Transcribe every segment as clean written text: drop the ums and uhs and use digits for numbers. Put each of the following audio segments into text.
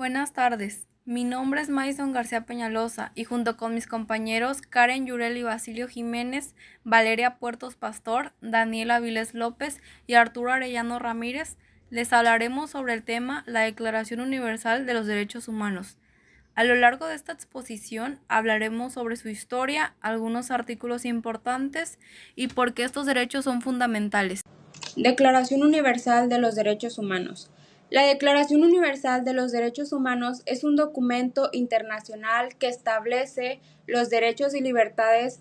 Buenas tardes, mi nombre es Madison García Peñalosa y junto con mis compañeros Karen Yurel y Basilio Jiménez, Valeria Puertos Pastor, Daniela Avilés López y Arturo Arellano Ramírez, les hablaremos sobre el tema la Declaración Universal de los Derechos Humanos. A lo largo de esta exposición hablaremos sobre su historia, algunos artículos importantes y por qué estos derechos son fundamentales. Declaración Universal de los Derechos Humanos. La Declaración Universal de los Derechos Humanos es un documento internacional que establece los derechos y libertades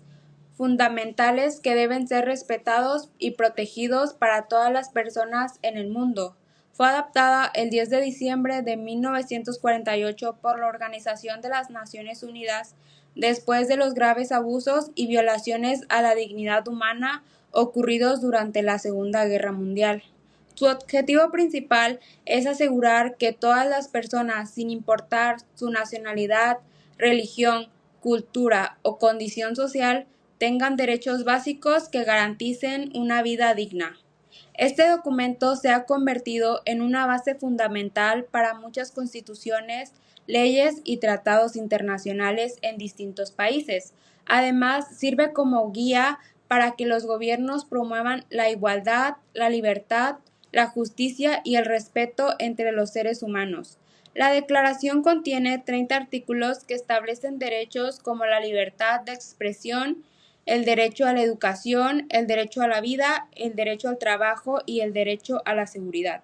fundamentales que deben ser respetados y protegidos para todas las personas en el mundo. Fue adoptada el 10 de diciembre de 1948 por la Organización de las Naciones Unidas después de los graves abusos y violaciones a la dignidad humana ocurridos durante la Segunda Guerra Mundial. Su objetivo principal es asegurar que todas las personas, sin importar su nacionalidad, religión, cultura o condición social, tengan derechos básicos que garanticen una vida digna. Este documento se ha convertido en una base fundamental para muchas constituciones, leyes y tratados internacionales en distintos países. Además, sirve como guía para que los gobiernos promuevan la igualdad, la libertad, la justicia y el respeto entre los seres humanos. La declaración contiene 30 artículos que establecen derechos como la libertad de expresión, el derecho a la educación, el derecho a la vida, el derecho al trabajo y el derecho a la seguridad.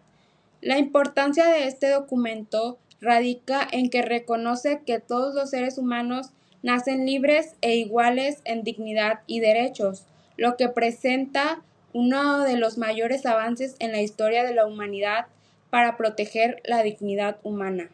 La importancia de este documento radica en que reconoce que todos los seres humanos nacen libres e iguales en dignidad y derechos, lo que presenta uno de los mayores avances en la historia de la humanidad para proteger la dignidad humana.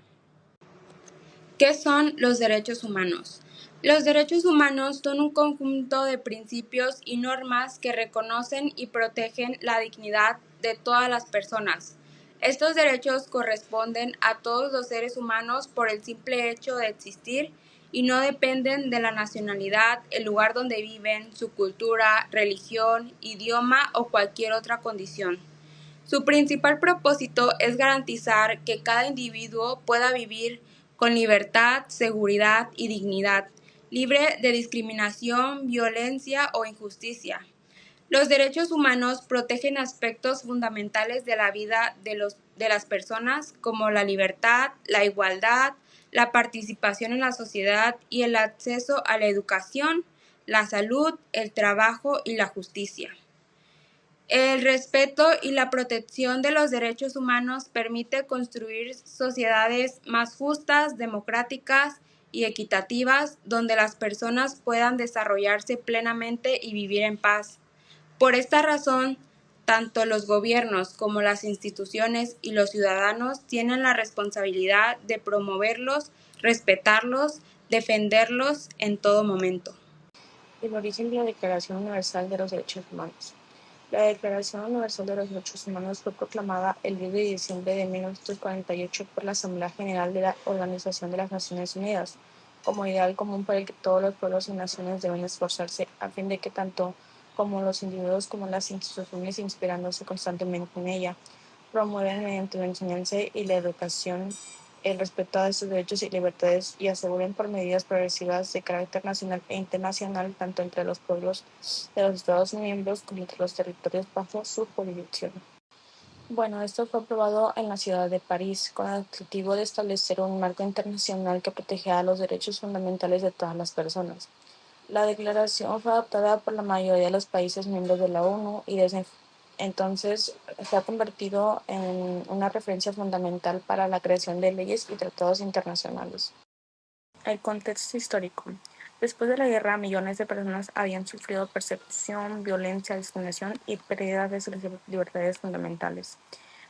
¿Qué son los derechos humanos? Los derechos humanos son un conjunto de principios y normas que reconocen y protegen la dignidad de todas las personas. Estos derechos corresponden a todos los seres humanos por el simple hecho de existir y no dependen de la nacionalidad, el lugar donde viven, su cultura, religión, idioma o cualquier otra condición. Su principal propósito es garantizar que cada individuo pueda vivir con libertad, seguridad y dignidad, libre de discriminación, violencia o injusticia. Los derechos humanos protegen aspectos fundamentales de la vida de las personas como la libertad, la igualdad, la participación en la sociedad y el acceso a la educación, la salud, el trabajo y la justicia. El respeto y la protección de los derechos humanos permite construir sociedades más justas, democráticas y equitativas, donde las personas puedan desarrollarse plenamente y vivir en paz. Por esta razón, tanto los gobiernos como las instituciones y los ciudadanos tienen la responsabilidad de promoverlos, respetarlos, defenderlos en todo momento. El origen de la Declaración Universal de los Derechos Humanos. La Declaración Universal de los Derechos Humanos fue proclamada el 10 de diciembre de 1948 por la Asamblea General de la Organización de las Naciones Unidas, como ideal común por el que todos los pueblos y naciones deben esforzarse a fin de que tanto como los individuos como las instituciones, inspirándose constantemente en ella, promueven mediante la enseñanza y la educación el respeto a estos derechos y libertades y aseguren por medidas progresivas de carácter nacional e internacional tanto entre los pueblos de los Estados miembros como entre los territorios bajo su jurisdicción. Bueno, esto fue aprobado en la ciudad de París con el objetivo de establecer un marco internacional que protegiera los derechos fundamentales de todas las personas. La declaración fue adoptada por la mayoría de los países miembros de la ONU y desde entonces se ha convertido en una referencia fundamental para la creación de leyes y tratados internacionales. El contexto histórico. Después de la guerra, millones de personas habían sufrido persecución, violencia, discriminación y pérdida de sus libertades fundamentales.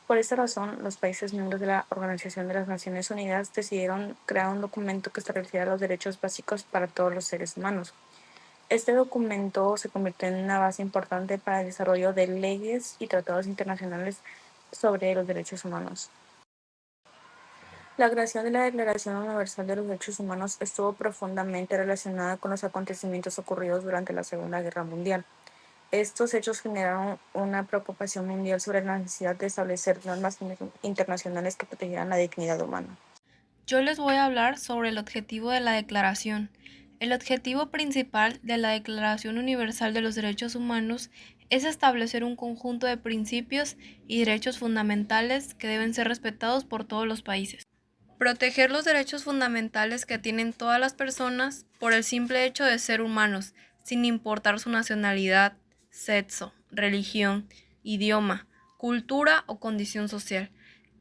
Por esta razón, los países miembros de la Organización de las Naciones Unidas decidieron crear un documento que estableciera los derechos básicos para todos los seres humanos. Este documento se convirtió en una base importante para el desarrollo de leyes y tratados internacionales sobre los derechos humanos. La creación de la Declaración Universal de los Derechos Humanos estuvo profundamente relacionada con los acontecimientos ocurridos durante la Segunda Guerra Mundial. Estos hechos generaron una preocupación mundial sobre la necesidad de establecer normas internacionales que protegieran la dignidad humana. Yo les voy a hablar sobre el objetivo de la Declaración. El objetivo principal de la Declaración Universal de los Derechos Humanos es establecer un conjunto de principios y derechos fundamentales que deben ser respetados por todos los países. Proteger los derechos fundamentales que tienen todas las personas por el simple hecho de ser humanos, sin importar su nacionalidad, sexo, religión, idioma, cultura o condición social.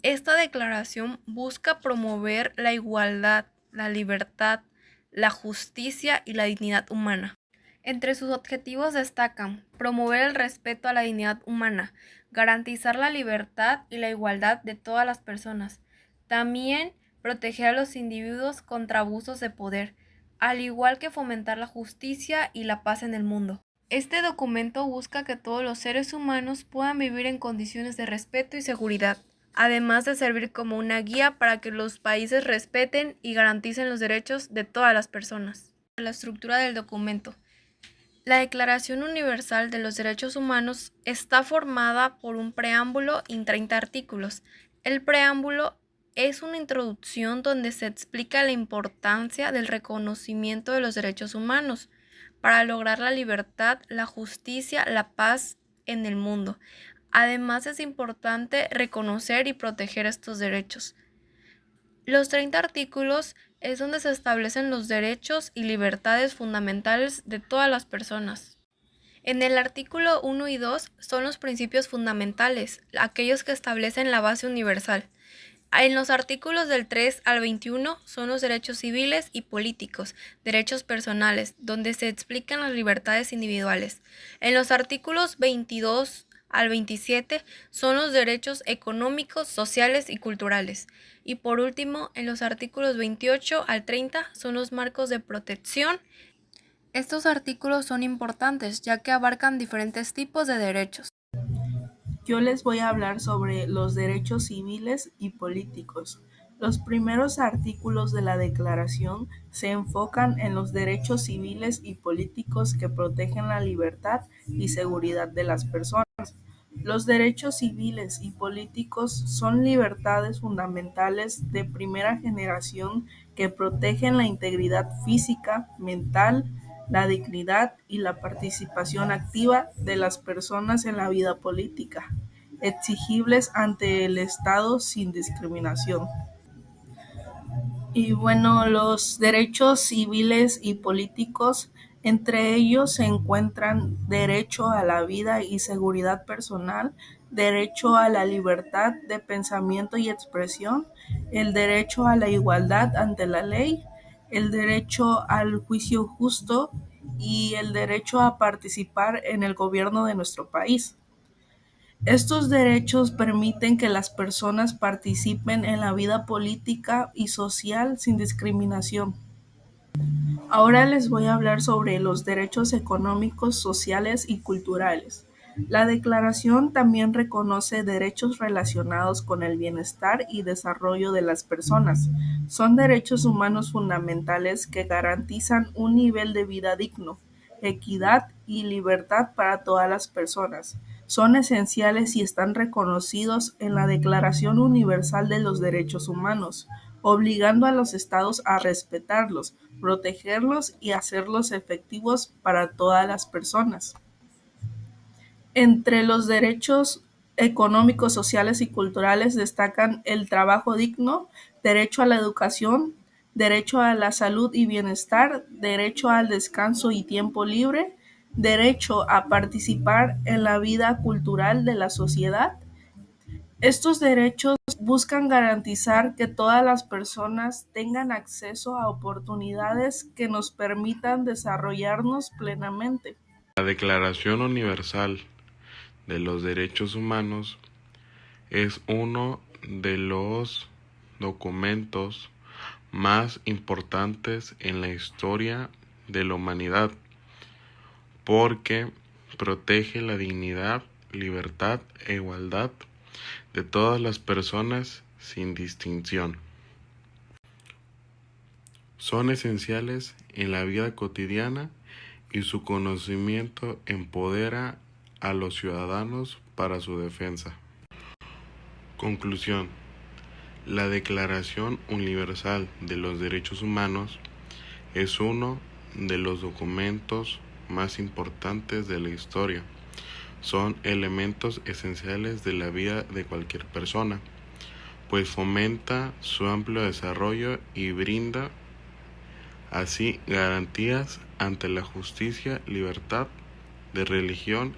Esta declaración busca promover la igualdad, la libertad, la justicia y la dignidad humana. Entre sus objetivos destacan promover el respeto a la dignidad humana, garantizar la libertad y la igualdad de todas las personas. También proteger a los individuos contra abusos de poder, al igual que fomentar la justicia y la paz en el mundo. Este documento busca que todos los seres humanos puedan vivir en condiciones de respeto y seguridad, además de servir como una guía para que los países respeten y garanticen los derechos de todas las personas. La estructura del documento. La Declaración Universal de los Derechos Humanos está formada por un preámbulo y 30 artículos. El preámbulo es una introducción donde se explica la importancia del reconocimiento de los derechos humanos para lograr la libertad, la justicia, la paz en el mundo. Además, es importante reconocer y proteger estos derechos. Los 30 artículos es donde se establecen los derechos y libertades fundamentales de todas las personas. En el artículo 1 y 2 son los principios fundamentales, aquellos que establecen la base universal. En los artículos del 3 al 21 son los derechos civiles y políticos, derechos personales, donde se explican las libertades individuales. En los artículos 22 al 27 son los derechos económicos, sociales y culturales. Y por último, en los artículos 28 al 30 son los marcos de protección. Estos artículos son importantes ya que abarcan diferentes tipos de derechos. Yo les voy a hablar sobre los derechos civiles y políticos. Los primeros artículos de la Declaración se enfocan en los derechos civiles y políticos que protegen la libertad y seguridad de las personas. Los derechos civiles y políticos son libertades fundamentales de primera generación que protegen la integridad física, mental, la dignidad y la participación activa de las personas en la vida política, exigibles ante el Estado sin discriminación. Y bueno, los derechos civiles y políticos, entre ellos se encuentran derecho a la vida y seguridad personal, derecho a la libertad de pensamiento y expresión, el derecho a la igualdad ante la ley, el derecho al juicio justo y el derecho a participar en el gobierno de nuestro país. Estos derechos permiten que las personas participen en la vida política y social sin discriminación. Ahora les voy a hablar sobre los derechos económicos, sociales y culturales. La Declaración también reconoce derechos relacionados con el bienestar y desarrollo de las personas. Son derechos humanos fundamentales que garantizan un nivel de vida digno, equidad y libertad para todas las personas. Son esenciales y están reconocidos en la Declaración Universal de los Derechos Humanos, obligando a los estados a respetarlos, protegerlos y hacerlos efectivos para todas las personas. Entre los derechos económicos, sociales y culturales destacan el trabajo digno, derecho a la educación, derecho a la salud y bienestar, derecho al descanso y tiempo libre, derecho a participar en la vida cultural de la sociedad. Estos derechos buscan garantizar que todas las personas tengan acceso a oportunidades que nos permitan desarrollarnos plenamente. La Declaración Universal de los Derechos Humanos es uno de los documentos más importantes en la historia de la humanidad porque protege la dignidad, libertad e igualdad de todas las personas sin distinción. Son esenciales en la vida cotidiana y su conocimiento empodera a los ciudadanos para su defensa. Conclusión. La Declaración Universal de los Derechos Humanos es uno de los documentos más importantes de la historia. Son elementos esenciales de la vida de cualquier persona, pues fomenta su amplio desarrollo y brinda así garantías ante la justicia, libertad de religión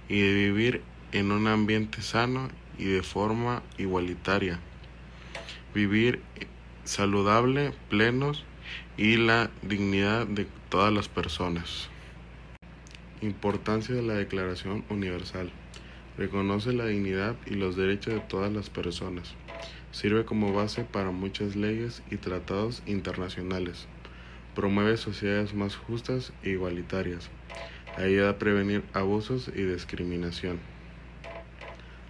y de vivir en un ambiente sano y de forma igualitaria, vivir saludable, plenos y la dignidad de todas las personas. Importancia de la Declaración Universal. Reconoce la dignidad y los derechos de todas las personas. Sirve como base para muchas leyes y tratados internacionales. Promueve sociedades más justas e igualitarias. Ayuda a prevenir abusos y discriminación.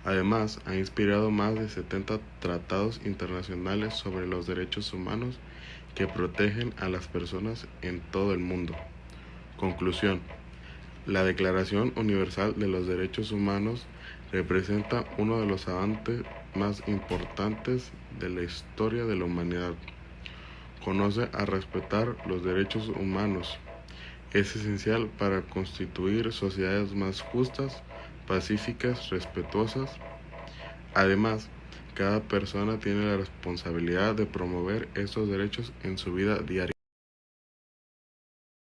Además, ha inspirado más de 70 tratados internacionales sobre los derechos humanos que protegen a las personas en todo el mundo. Conclusión. La Declaración Universal de los Derechos Humanos representa uno de los avances más importantes de la historia de la humanidad. Conoce a respetar los derechos humanos. Es esencial para constituir sociedades más justas, pacíficas, respetuosas. Además, cada persona tiene la responsabilidad de promover estos derechos en su vida diaria.